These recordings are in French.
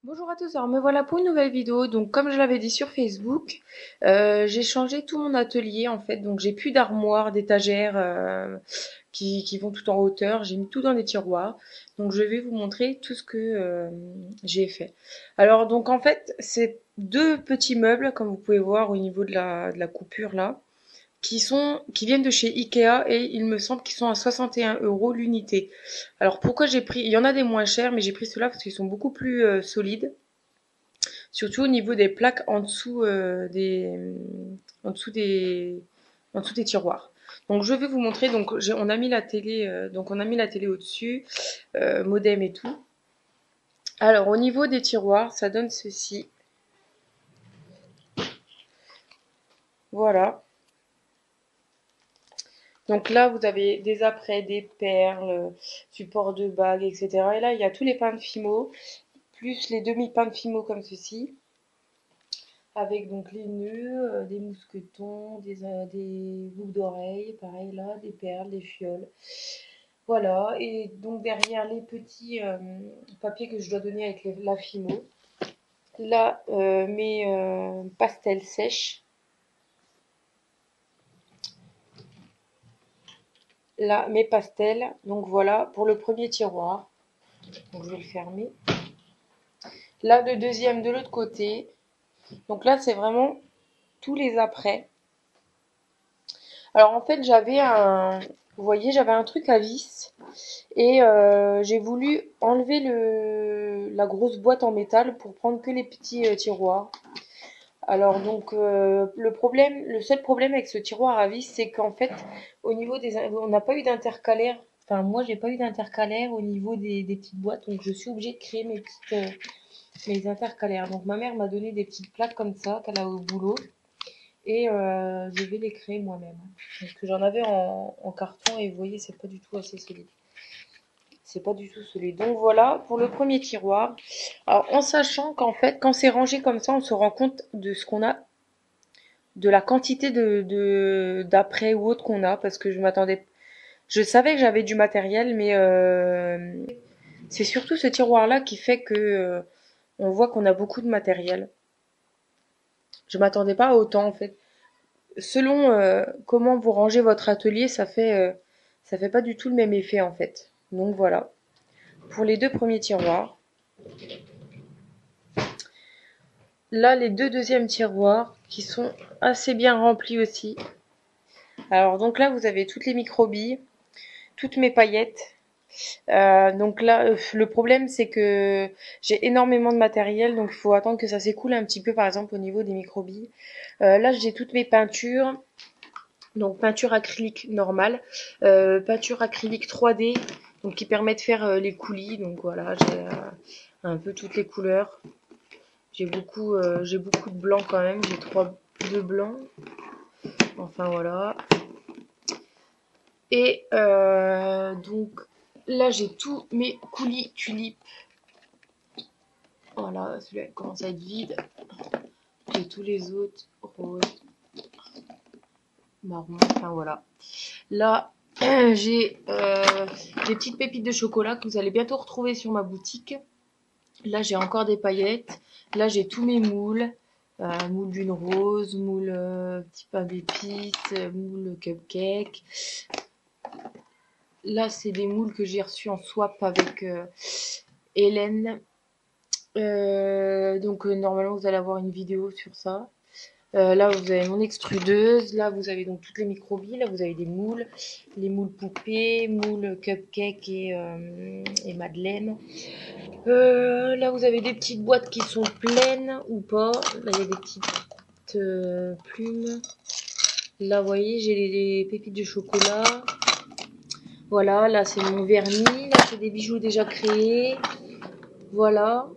Bonjour à tous, alors me voilà pour une nouvelle vidéo. Donc comme je l'avais dit sur Facebook, j'ai changé tout mon atelier en fait. Donc j'ai plus d'armoires, d'étagères qui vont tout en hauteur. J'ai mis tout dans des tiroirs. Donc je vais vous montrer tout ce que j'ai fait. Alors donc en fait c'est deux petits meubles comme vous pouvez voir au niveau de la coupure là, qui viennent de chez Ikea et il me semble qu'ils sont à 61 € l'unité. Alors pourquoi j'ai pris, il y en a des moins chers mais j'ai pris ceux-là parce qu'ils sont beaucoup plus solides. Surtout au niveau des plaques en dessous des, en dessous des tiroirs. Donc je vais vous montrer. Donc on a mis la télé, au-dessus, modem et tout. Alors au niveau des tiroirs, ça donne ceci. Voilà. Donc là, vous avez des apprêts, des perles, support de bagues, etc. Et là, il y a tous les pains de Fimo, plus les demi-pains de Fimo comme ceci. Avec donc les nœuds, des mousquetons, des boucles d'oreilles, pareil là, des perles, des fioles. Voilà, et donc derrière les petits papiers que je dois donner avec la Fimo. Là, mes pastels sèches. Là, mes pastels. Donc voilà, pour le premier tiroir. Donc je vais le fermer. Là, le deuxième de l'autre côté. Donc là, c'est vraiment tous les après. Alors en fait, vous voyez, j'avais un truc à vis et j'ai voulu enlever la grosse boîte en métal pour prendre que les petits tiroirs. Alors donc le seul problème avec ce tiroir à vis, c'est qu'en fait, au niveau on n'a pas eu d'intercalaire. Enfin, moi, j'ai pas eu d'intercalaire au niveau des petites boîtes, donc je suis obligée de créer mes intercalaires. Donc ma mère m'a donné des petites plaques comme ça qu'elle a au boulot. Et je vais les créer moi-même. Parce que j'en avais en carton et vous voyez, c'est pas du tout assez solide. C'est pas du tout solide. Donc voilà pour le premier tiroir. Alors en sachant qu'en fait, quand c'est rangé comme ça, on se rend compte de ce qu'on a, de la quantité d'après ou autre qu'on a, parce que je savais que j'avais du matériel, mais c'est surtout ce tiroir-là qui fait que on voit qu'on a beaucoup de matériel. Je m'attendais pas à autant en fait. Selon comment vous rangez votre atelier, ça fait pas du tout le même effet en fait. Donc voilà. Pour les deux premiers tiroirs. Là, les deux deuxièmes tiroirs qui sont assez bien remplis aussi. Alors donc là, vous avez toutes les microbilles, toutes mes paillettes. Donc là, le problème c'est que j'ai énormément de matériel, donc il faut attendre que ça s'écoule un petit peu, par exemple au niveau des microbilles. Là, j'ai toutes mes peintures. Donc peinture acrylique normale, peinture acrylique 3D, donc qui permet de faire les coulis. Donc voilà, j'ai un peu toutes les couleurs. J'ai beaucoup de blanc quand même. J'ai deux blancs. Enfin voilà. Et donc là j'ai tous mes coulis tulipes. Voilà, celui-là commence à être vide. J'ai tous les autres roses, marron. Enfin voilà. Là, j'ai des petites pépites de chocolat que vous allez bientôt retrouver sur ma boutique. Là, j'ai encore des paillettes. Là, j'ai tous mes moules. Moule d'une rose, moule petit pain d'épices, moule cupcake. Là, c'est des moules que j'ai reçus en swap avec Hélène. Donc, normalement, vous allez avoir une vidéo sur ça. Là, vous avez mon extrudeuse. Là, vous avez donc toutes les microbilles. Là, vous avez des moules. Les moules poupées, moules cupcake et madeleine. Là, vous avez des petites boîtes qui sont pleines ou pas. Là, il y a des petites plumes. Là, vous voyez, j'ai les pépites de chocolat. Voilà, là, c'est mon vernis. Là, c'est des bijoux déjà créés. Voilà.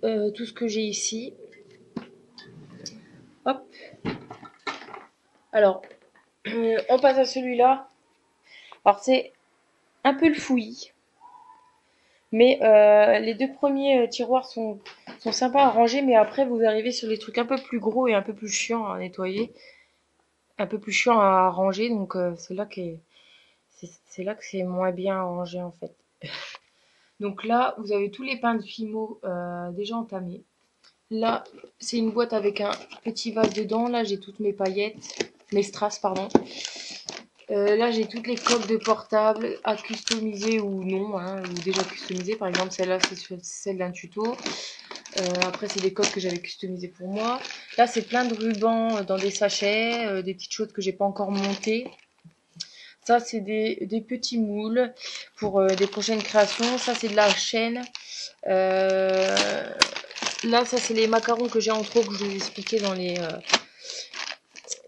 Tout ce que j'ai ici. Hop. Alors, on passe à celui-là. Alors, c'est un peu le fouillis. Mais les deux premiers tiroirs sont sympas à ranger. Mais après, vous arrivez sur les trucs un peu plus gros et un peu plus chiants à nettoyer. Un peu plus chiant à ranger. Donc, c'est là que c'est moins bien à ranger en fait. Donc là, vous avez tous les pains de Fimo déjà entamés. Là, c'est une boîte avec un petit vase dedans. Là, j'ai toutes mes paillettes, mes strass, pardon. Là, j'ai toutes les coques de portable à customiser ou non, hein, ou déjà customisées. Par exemple, celle-là, c'est celle d'un tuto. Après, c'est des coques que j'avais customisées pour moi. Là, c'est plein de rubans dans des sachets, des petites choses que j'ai pas encore montées. Ça, c'est des petits moules pour des prochaines créations. Ça, c'est de la chaîne. Là, ça, c'est les macarons que j'ai en trop que je vous ai expliqué dans les...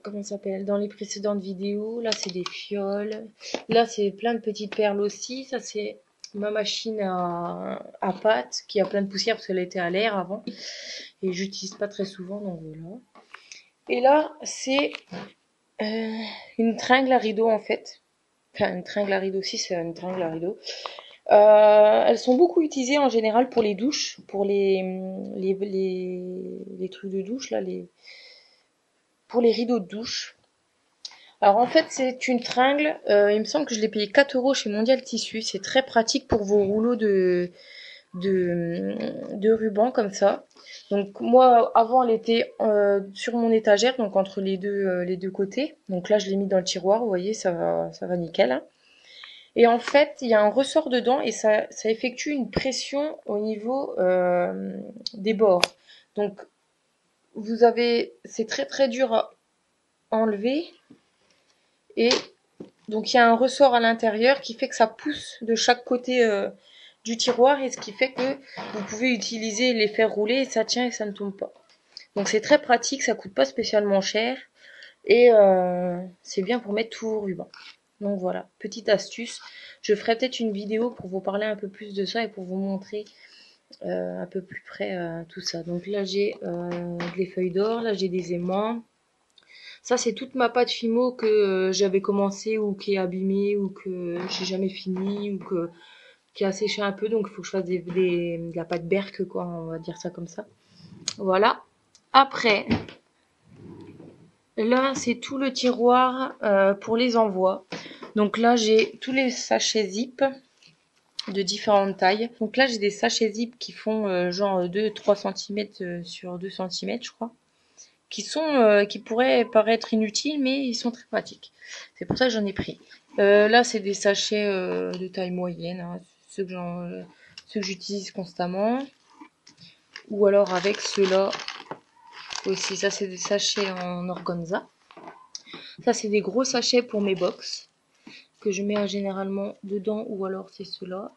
comment ça s'appelle, dans les précédentes vidéos. Là, c'est des fioles. Là, c'est plein de petites perles aussi. Ça, c'est ma machine à pâte qui a plein de poussière parce qu'elle était à l'air avant. Et j'utilise pas très souvent, donc voilà. Et là, c'est une tringle à rideau en fait. Enfin, une tringle à rideau aussi, c'est une tringle à rideau. Elles sont beaucoup utilisées en général pour les douches, pour les trucs de douche, là, pour les rideaux de douche. Alors en fait, c'est une tringle. Il me semble que je l'ai payé 4 € chez Mondial Tissu. C'est très pratique pour vos rouleaux de ruban comme ça. Donc moi, avant, elle était sur mon étagère, donc entre les deux côtés. Donc là, je l'ai mis dans le tiroir. Vous voyez, ça va nickel, hein. Et en fait, il y a un ressort dedans et ça effectue une pression au niveau des bords. Donc c'est très très dur à enlever. Et donc il y a un ressort à l'intérieur qui fait que ça pousse de chaque côté du tiroir et ce qui fait que vous pouvez utiliser les fers roulés et ça tient et ça ne tombe pas. Donc c'est très pratique, ça coûte pas spécialement cher et c'est bien pour mettre tout vos rubans. Donc voilà, petite astuce. Je ferai peut-être une vidéo pour vous parler un peu plus de ça et pour vous montrer un peu plus près tout ça. Donc là j'ai des feuilles d'or, là j'ai des aimants. Ça, c'est toute ma pâte Fimo que j'avais commencé ou qui est abîmée ou que j'ai jamais fini ou qui a séché un peu. Donc, il faut que je fasse de la pâte Berk, quoi. On va dire ça comme ça. Voilà. Après, là, c'est tout le tiroir pour les envois. Donc là, j'ai tous les sachets zip de différentes tailles. Donc là, j'ai des sachets zip qui font genre 2-3 cm sur 2 cm, je crois. Qui pourraient paraître inutiles, mais ils sont très pratiques. C'est pour ça que j'en ai pris. Là, c'est des sachets de taille moyenne, hein, ceux que j'utilise constamment. Ou alors avec ceux-là aussi. Ça, c'est des sachets en organza. Ça, c'est des gros sachets pour mes box que je mets généralement dedans, ou alors c'est ceux-là.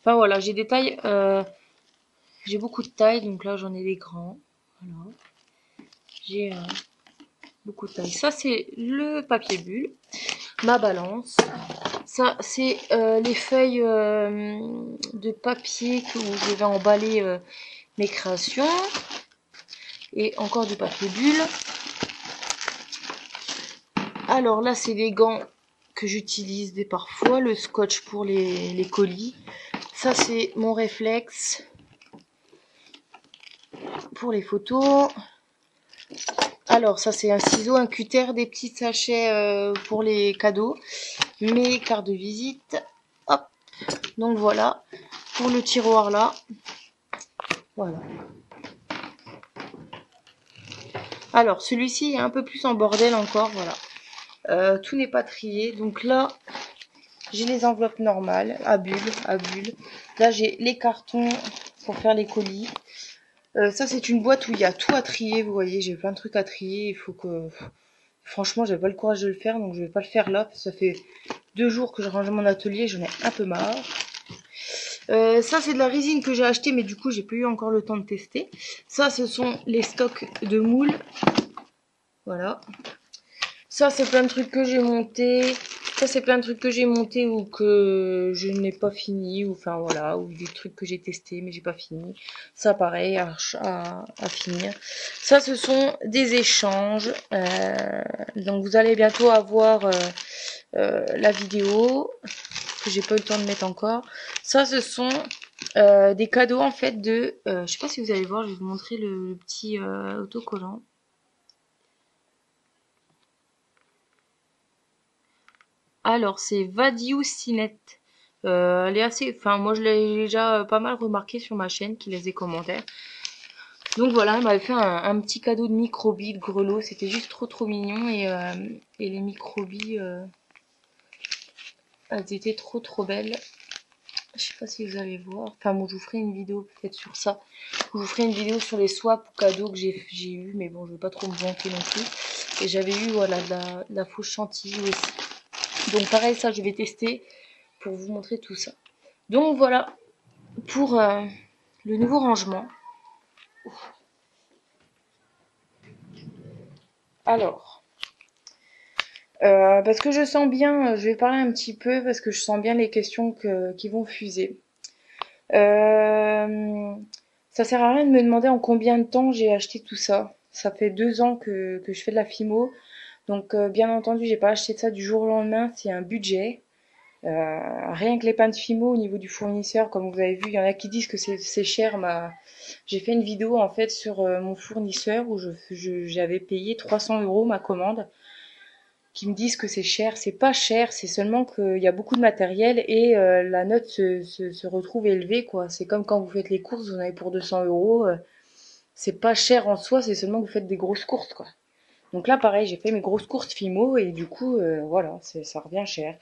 Enfin voilà, j'ai des tailles, j'ai beaucoup de tailles, donc là j'en ai des grands. Voilà. J'ai beaucoup de tailles. Ça, c'est le papier bulle, ma balance. Ça, c'est les feuilles de papier où je vais emballer mes créations. Et encore du papier bulle. Alors là, c'est les gants que j'utilise parfois. Le scotch pour les colis. Ça, c'est mon réflexe pour les photos. Alors, ça, c'est un ciseau, un cutter, des petits sachets pour les cadeaux. Mes cartes de visite. Hop. Donc voilà. Pour le tiroir là. Voilà. Alors, celui-ci est un peu plus en bordel encore, voilà. Tout n'est pas trié. Donc là, j'ai les enveloppes normales, à bulles. Là, j'ai les cartons pour faire les colis. Ça, c'est une boîte où il y a tout à trier, vous voyez. J'ai plein de trucs à trier. Il faut que... Franchement, j'avais pas le courage de le faire, donc je vais pas le faire là. Parce que ça fait 2 jours que je range mon atelier, j'en ai un peu marre. Ça, c'est de la résine que j'ai acheté, mais du coup, j'ai pas eu encore le temps de tester. Ça, ce sont les stocks de moules. Voilà. Ça, c'est plein de trucs que j'ai monté. Ça, c'est plein de trucs que j'ai monté ou que je n'ai pas fini. Ou enfin, voilà. Ou des trucs que j'ai testés, mais j'ai pas fini. Ça, pareil, à finir. Ça, ce sont des échanges. Donc, vous allez bientôt avoir la vidéo. Que j'ai pas eu le temps de mettre encore. Ça, ce sont des cadeaux, en fait, de... je sais pas si vous allez voir, je vais vous montrer le petit autocollant. Alors, c'est Vadiou Cinet. Elle est assez, enfin moi je l'ai déjà pas mal remarqué sur ma chaîne qui laisse des commentaires. Donc voilà, elle m'avait fait un petit cadeau de microbilles de grelot, c'était juste trop mignon et les microbilles, elles étaient trop belles. Je sais pas si vous allez voir. Enfin bon, je vous ferai une vidéo peut-être sur ça. Je vous ferai une vidéo sur les swaps ou cadeaux que j'ai eu, mais bon, je vais pas trop me vanter non plus. Et j'avais eu voilà de la fausse chantilly aussi. Donc pareil, ça je vais tester pour vous montrer tout ça. Donc voilà pour le nouveau rangement. Alors, parce que je sens bien, je vais parler un petit peu parce que je sens bien les questions qui vont fuser. Euh, Ça sert à rien de me demander en combien de temps j'ai acheté tout ça. Ça fait 2 ans que je fais de la FIMO. Donc bien entendu, j'ai pas acheté ça du jour au lendemain, c'est un budget. Rien que les pains de Fimo au niveau du fournisseur, comme vous avez vu, il y en a qui disent que c'est cher. J'ai fait une vidéo en fait sur mon fournisseur où j'avais payé 300 € ma commande, qui me disent que c'est cher. C'est pas cher, c'est seulement qu'il y a beaucoup de matériel et la note se retrouve élevée, quoi. C'est comme quand vous faites les courses, vous en avez pour 200 €. C'est pas cher en soi, c'est seulement que vous faites des grosses courses, quoi. Donc là, pareil, j'ai fait mes grosses courses Fimo et du coup, voilà, ça revient cher.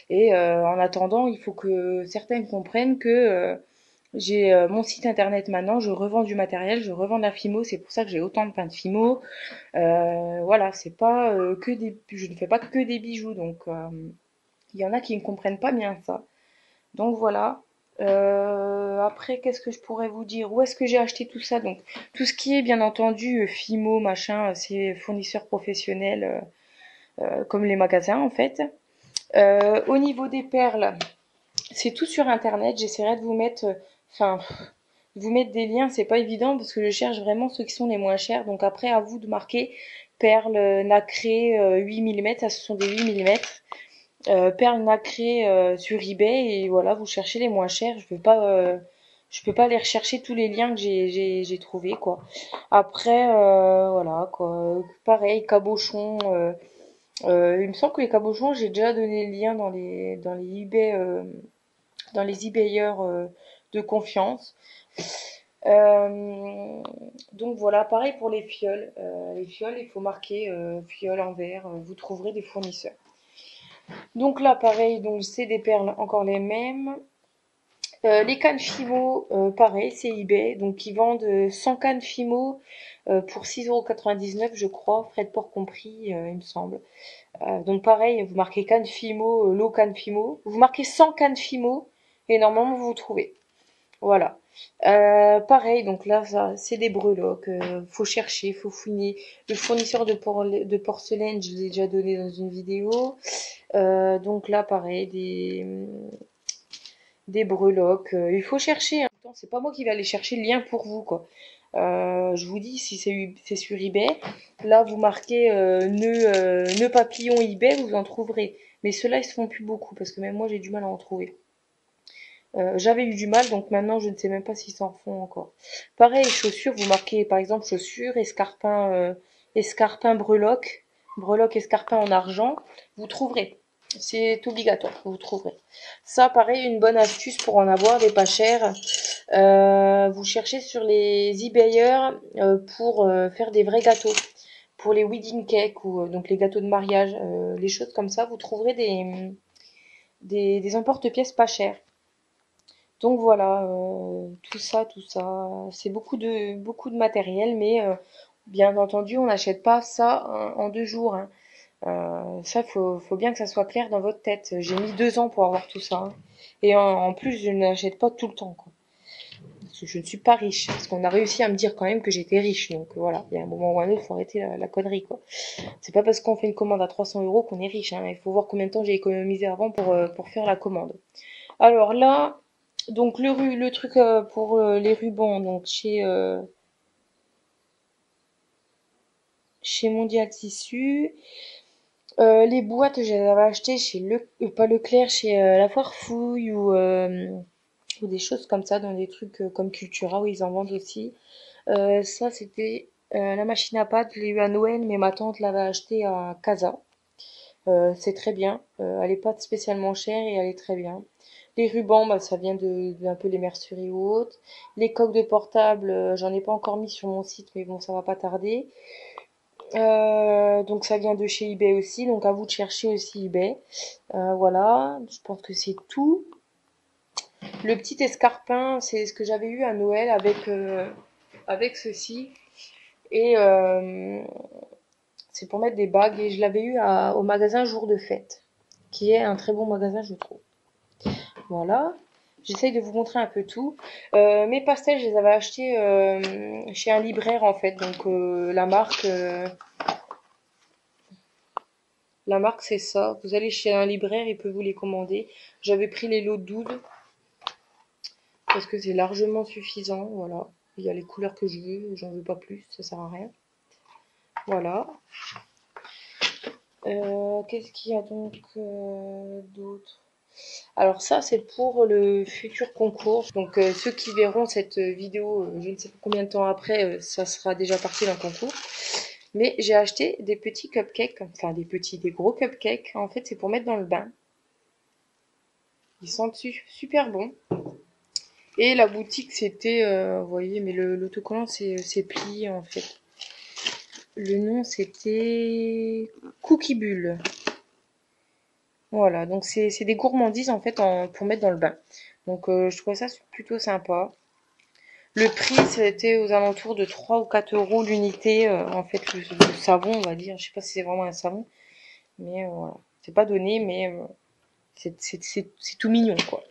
Et en attendant, il faut que certains comprennent que j'ai mon site internet maintenant, je revends du matériel, je revends de la Fimo, c'est pour ça que j'ai autant de pains de Fimo. Voilà, c'est pas je ne fais pas que des bijoux, donc il y en a qui ne comprennent pas bien ça. Donc voilà. Après, qu'est-ce que je pourrais vous dire? Où est-ce que j'ai acheté tout ça? Donc, tout ce qui est bien entendu Fimo, machin, c'est fournisseurs professionnels comme les magasins en fait. Au niveau des perles, c'est tout sur internet. J'essaierai de vous mettre, enfin, vous mettre des liens. C'est pas évident parce que je cherche vraiment ceux qui sont les moins chers. Donc après, à vous de marquer perles nacrées 8 mm. Ça, ce sont des 8 mm. Perles nacrées sur eBay et voilà, vous cherchez les moins chers. Je peux pas aller rechercher tous les liens que j'ai trouvé quoi. Après, voilà quoi. Pareil, cabochon. Il me semble que les cabochons, j'ai déjà donné le lien dans les eBay, dans les eBayers de confiance. Euh, donc voilà, pareil pour les fioles. Les fioles, il faut marquer fioles en verre. Vous trouverez des fournisseurs. Donc là, pareil, donc c'est des perles encore les mêmes. Les cannes Fimo, pareil, c'est eBay. Donc ils vendent 100 cannes Fimo pour 6,99 € je crois, frais de port compris, il me semble. Donc pareil, vous marquez canne Fimo, l'eau canne Fimo. Vous marquez 100 cannes Fimo et normalement vous vous trouvez. Voilà. Pareil, donc là, ça, c'est des breloques. Faut chercher, faut fouiner. Le fournisseur de porcelaine, je l'ai déjà donné dans une vidéo. Donc là, pareil, des breloques. Il faut chercher. Hein. C'est pas moi qui vais aller chercher le lien pour vous, quoi. Je vous dis, si c'est sur eBay, là vous marquez nœud papillon eBay, vous en trouverez. Mais ceux-là, ils se font plus beaucoup parce que même moi j'ai du mal à en trouver. J'avais eu du mal, donc maintenant je ne sais même pas s'ils s'en font encore. Pareil, chaussures, vous marquez par exemple chaussures, escarpin breloque, breloque escarpin en argent, vous trouverez. C'est obligatoire, vous trouverez. Ça, pareil, une bonne astuce pour en avoir des pas chers. Vous cherchez sur les eBayers pour faire des vrais gâteaux. Pour les wedding cakes ou donc les gâteaux de mariage, les choses comme ça, vous trouverez des emporte-pièces pas chers. Donc voilà, tout ça, c'est beaucoup de matériel, mais bien entendu, on n'achète pas ça en 2 jours. Hein. Ça, faut bien que ça soit clair dans votre tête. J'ai mis 2 ans pour avoir tout ça. Hein. Et en plus, je n'achète pas tout le temps, quoi. Parce que je ne suis pas riche. Parce qu'on a réussi à me dire quand même que j'étais riche. Donc voilà, il y a un moment ou un autre, il faut arrêter la connerie, quoi. C'est pas parce qu'on fait une commande à 300 € qu'on est riche. Hein. Il faut voir combien de temps j'ai économisé avant pour faire la commande. Alors là, donc le truc pour les rubans, donc chez Mondial Tissu. Les boîtes, je les avais achetées chez pas Leclerc, chez La Foire Fouille ou des choses comme ça, dans des trucs comme Cultura où ils en vendent aussi. Ça, c'était la machine à pâte, je l'ai eu à Noël, mais ma tante l'avait acheté à Casa. C'est très bien. Elle est pas spécialement chère et elle est très bien. Les rubans, bah, ça vient d'un peu les merceries ou autres. Les coques de portable, j'en ai pas encore mis sur mon site, mais bon, ça va pas tarder. Donc ça vient de chez eBay aussi, donc à vous de chercher aussi eBay. Voilà, je pense que c'est tout. Le petit escarpin, c'est ce que j'avais eu à Noël avec ceci. Et c'est pour mettre des bagues et je l'avais eu au magasin Jour de Fête, qui est un très bon magasin, je trouve. Voilà. J'essaye de vous montrer un peu tout. Mes pastels, je les avais achetés chez un libraire en fait. Donc la marque c'est ça. Vous allez chez un libraire, il peut vous les commander. J'avais pris les lots de 12 parce que c'est largement suffisant. Voilà. Il y a les couleurs que je veux, j'en veux pas plus, ça sert à rien. Voilà. Qu'est-ce qu'il y a donc d'autre? Alors ça, c'est pour le futur concours. Donc ceux qui verront cette vidéo, je ne sais pas combien de temps après, ça sera déjà parti dans le concours. Mais j'ai acheté des petits cupcakes, enfin des gros cupcakes. En fait, c'est pour mettre dans le bain. Ils sentent super bons. Et la boutique, c'était, vous voyez, mais l'autocollant, c'est plié en fait. Le nom, c'était Cookie Bull. Voilà, donc c'est des gourmandises en fait pour mettre dans le bain. Donc je trouvais ça plutôt sympa. Le prix, c'était aux alentours de 3 ou 4 euros l'unité. En fait, le savon, on va dire. Je sais pas si c'est vraiment un savon, mais voilà. C'est pas donné, mais c'est tout mignon, quoi.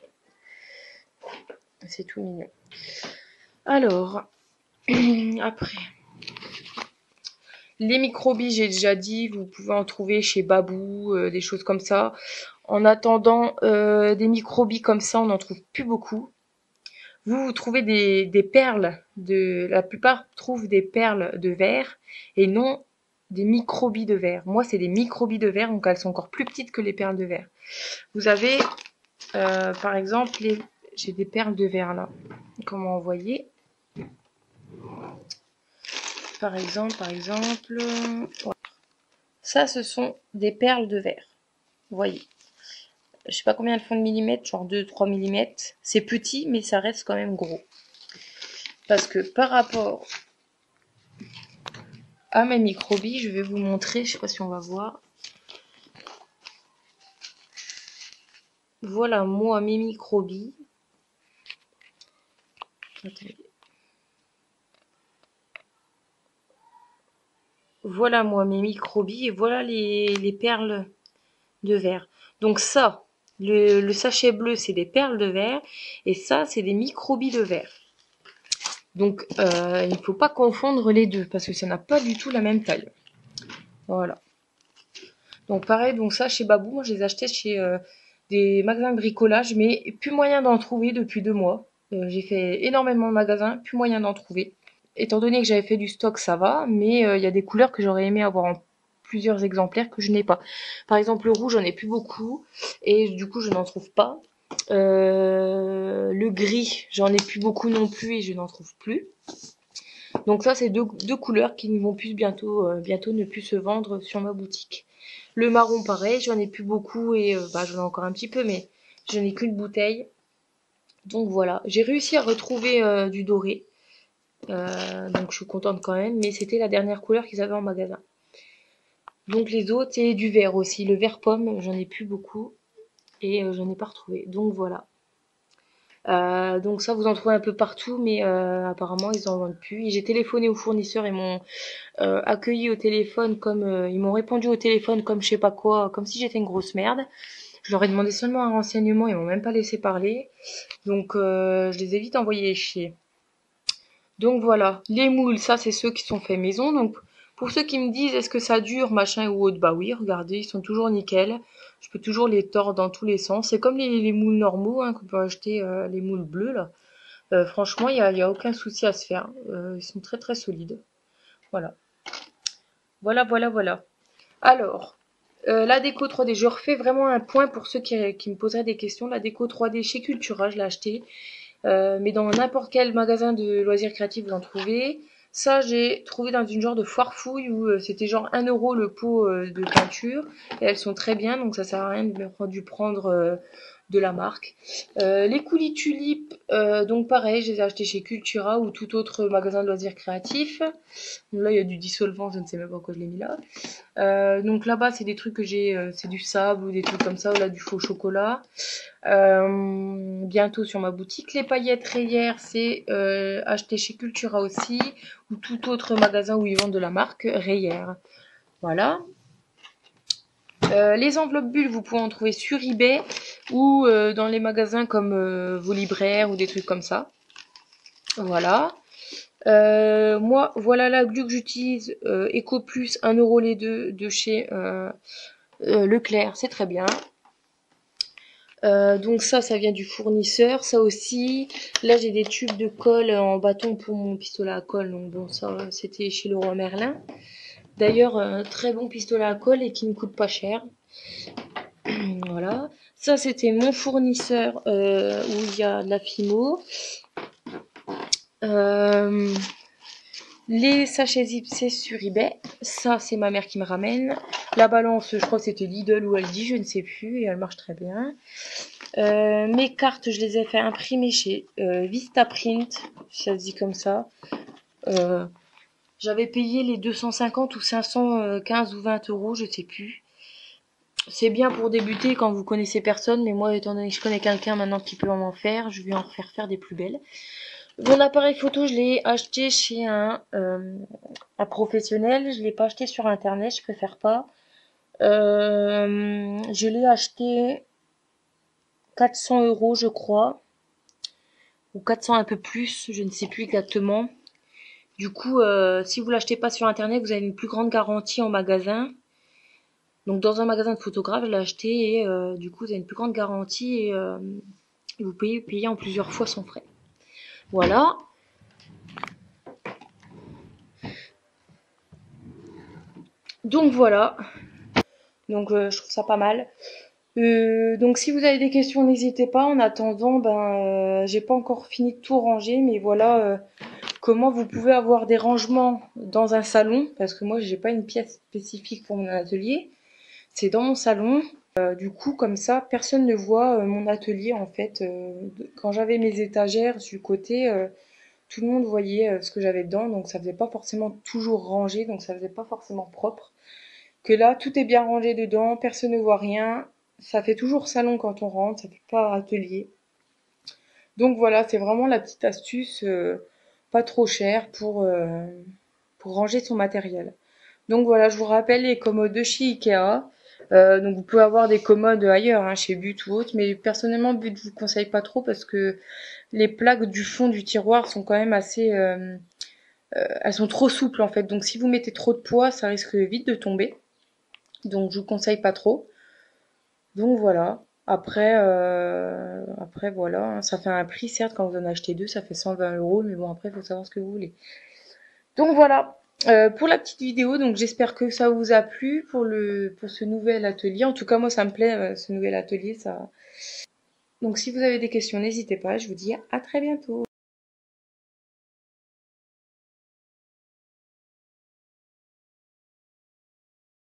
C'est tout mignon. Alors, après, les microbilles, j'ai déjà dit, vous pouvez en trouver chez Babou, des choses comme ça. En attendant, des microbilles comme ça, on n'en trouve plus beaucoup. Vous trouvez des perles la plupart trouvent des perles de verre et non des microbilles de verre. Moi, c'est des microbilles de verre, donc elles sont encore plus petites que les perles de verre. Vous avez, par exemple, j'ai des perles de verre là. Comment envoyer? Par exemple, ouais. Ça, ce sont des perles de verre. Vous voyez. Je sais pas combien elles font de millimètres, genre 2-3 millimètres. C'est petit, mais ça reste quand même gros. Parce que par rapport à mes microbilles, je vais vous montrer, je sais pas si on va voir. Voilà moi mes microbilles. Attendez. Voilà moi mes microbilles et voilà les perles de verre. Donc ça, le sachet bleu c'est des perles de verre et ça c'est des microbilles de verre. Donc il ne faut pas confondre les deux parce que ça n'a pas du tout la même taille. Voilà. Donc pareil, donc ça chez Babou, moi je les achetais chez des magasins de bricolage, mais plus moyen d'en trouver depuis 2 mois. J'ai fait énormément de magasins, plus moyen d'en trouver. Étant donné que j'avais fait du stock, ça va, mais il y a des couleurs que j'aurais aimé avoir en plusieurs exemplaires que je n'ai pas. Par exemple, le rouge, j'en ai plus beaucoup, et du coup, je n'en trouve pas. Le gris, j'en ai plus beaucoup non plus, et je n'en trouve plus. Donc ça, c'est deux couleurs qui vont plus bientôt ne plus se vendre sur ma boutique. Le marron, pareil, j'en ai plus beaucoup, et j'en ai encore un petit peu, mais je n'ai qu'une bouteille. Donc voilà, j'ai réussi à retrouver du doré. Donc je suis contente quand même, mais c'était la dernière couleur qu'ils avaient en magasin. Donc les autres, et du vert aussi. Le vert pomme, j'en ai plus beaucoup et j'en ai pas retrouvé. Donc voilà. Donc ça, vous en trouvez un peu partout, mais apparemment ils en vendent plus. Et j'ai téléphoné aux fournisseurs, ils m'ont accueilli au téléphone comme ils m'ont répondu au téléphone comme je sais pas quoi, comme si j'étais une grosse merde. Je leur ai demandé seulement un renseignement, ils m'ont même pas laissé parler. Donc je les ai vite envoyés chier. Donc voilà, les moules, ça c'est ceux qui sont faits maison. Donc pour ceux qui me disent est-ce que ça dure, machin ou autre, bah oui, regardez, ils sont toujours nickel. Je peux toujours les tordre dans tous les sens. C'est comme les moules normaux, hein, qu'on peut acheter, les moules bleus là. Franchement, y a aucun souci à se faire. Ils sont très très solides. Voilà. Voilà. Alors, la déco 3D, je refais vraiment un point pour ceux qui me poseraient des questions. La déco 3D chez Cultura, je l'ai acheté. Mais dans n'importe quel magasin de loisirs créatifs, vous en trouvez. Ça, j'ai trouvé dans une genre de foire fouille où c'était genre 1 € le pot de peinture. Et elles sont très bien, donc ça sert à rien de prendre de la marque. Les coulis tulipes, donc pareil, je les ai achetés chez Cultura ou tout autre magasin de loisirs créatifs. Donc là, il y a du dissolvant, je ne sais même pas pourquoi je l'ai mis là. Donc là-bas, c'est des trucs que j'ai, c'est du sable ou des trucs comme ça, ou là du faux chocolat. Bientôt sur ma boutique. Les paillettes rayères, c'est acheté chez Cultura aussi, ou tout autre magasin où ils vendent de la marque Rayère. Voilà. Les enveloppes bulles, vous pouvez en trouver sur eBay ou dans les magasins comme vos libraires ou des trucs comme ça. Voilà. Moi, voilà la glu que j'utilise, Eco Plus, 1 € les deux, de chez Leclerc, c'est très bien. Donc ça vient du fournisseur, ça aussi. Là, j'ai des tubes de colle en bâton pour mon pistolet à colle, donc bon, ça, c'était chez Leroy Merlin. D'ailleurs, un très bon pistolet à colle et qui ne coûte pas cher. Voilà. Ça, c'était mon fournisseur où il y a de la Fimo. Les sachets Zip, c'est sur eBay. Ça, c'est ma mère qui me ramène. La balance, je crois que c'était Lidl ou Aldi, je ne sais plus, et elle marche très bien. Mes cartes, je les ai fait imprimer chez Vistaprint, si ça se dit comme ça. J'avais payé les 250 ou 515 ou 20 €, je sais plus. C'est bien pour débuter quand vous connaissez personne, mais moi, étant donné que je connais quelqu'un maintenant qui peut m'en faire, je vais en faire des plus belles. Mon appareil photo, je l'ai acheté chez un professionnel. Je l'ai pas acheté sur internet, je préfère pas. Je l'ai acheté 400 € je crois, ou 400 un peu plus, je ne sais plus exactement. Du coup, si vous l'achetez pas sur internet, vous avez une plus grande garantie en magasin. Donc dans un magasin de photographe, je l'ai acheté et du coup, vous avez une plus grande garantie et vous pouvez payer en plusieurs fois sans frais. Voilà. Donc voilà. Donc je trouve ça pas mal. Donc si vous avez des questions, n'hésitez pas. En attendant, j'ai pas encore fini de tout ranger, mais voilà comment vous pouvez avoir des rangements dans un salon, parce que moi j'ai pas une pièce spécifique pour mon atelier. C'est dans mon salon. Du coup, comme ça, personne ne voit mon atelier en fait. Quand j'avais mes étagères sur le côté, tout le monde voyait ce que j'avais dedans, donc ça faisait pas forcément toujours rangé, donc ça faisait pas forcément propre. Que là, tout est bien rangé dedans, personne ne voit rien. Ça fait toujours salon quand on rentre, ça fait pas atelier. Donc voilà, c'est vraiment la petite astuce pas trop chère pour ranger son matériel. Donc voilà, je vous rappelle les commodes de chez Ikea. Donc vous pouvez avoir des commodes ailleurs, hein, chez But ou autre, mais personnellement But je vous conseille pas trop parce que les plaques du fond du tiroir sont quand même assez, elles sont trop souples en fait. Donc si vous mettez trop de poids, ça risque vite de tomber. Donc je vous conseille pas trop. Donc voilà. Après voilà, hein, ça fait un prix certes quand vous en achetez deux, ça fait 120 €, mais bon après il faut savoir ce que vous voulez. Donc voilà pour la petite vidéo. Donc j'espère que ça vous a plu pour ce nouvel atelier. En tout cas moi ça me plaît ce nouvel atelier ça. Donc si vous avez des questions n'hésitez pas. Je vous dis à très bientôt.